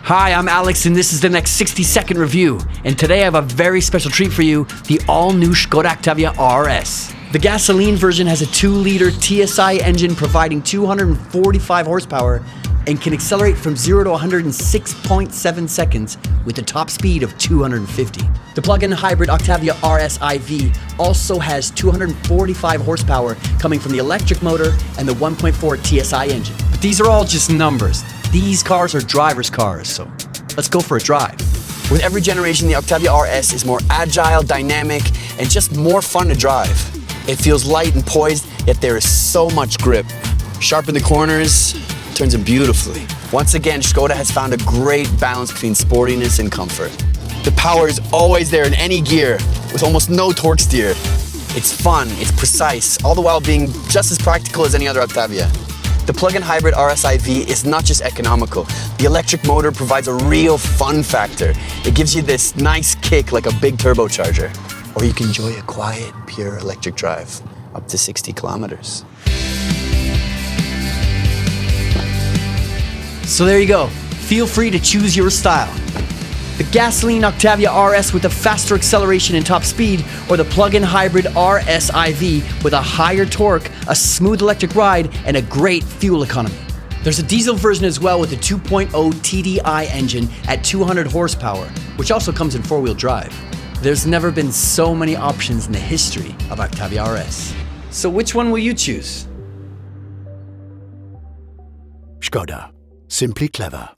Hi, I'm Alex, and this is the next 60-second review. And today I have a very special treat for you, the all-new Škoda Octavia RS. The gasoline version has a 2-liter TSI engine providing 245 horsepower and can accelerate from 0 to 106.7 seconds with a top speed of 250. The plug-in hybrid Octavia RS IV also has 245 horsepower coming from the electric motor and the 1.4 TSI engine. But these are all just numbers. These cars are driver's cars, so let's go for a drive. With every generation, the Octavia RS is more agile, dynamic, and just more fun to drive. It feels light and poised, yet there is so much grip. Sharp in the corners, turns in beautifully. Once again, Škoda has found a great balance between sportiness and comfort. The power is always there in any gear, with almost no torque steer. It's fun, it's precise, all the while being just as practical as any other Octavia. The plug-in hybrid RS IV is not just economical. The electric motor provides a real fun factor. It gives you this nice kick like a big turbocharger. Or you can enjoy a quiet, pure electric drive, up to 60 kilometers. So there you go. Feel free to choose your style. The gasoline Octavia RS with a faster acceleration and top speed, or the plug-in hybrid RS IV with a higher torque, a smooth electric ride, and a great fuel economy. There's a diesel version as well with a 2.0 TDI engine at 200 horsepower, which also comes in 4-wheel drive. There's never been so many options in the history of Octavia RS. So which one will you choose? Škoda. Simply clever.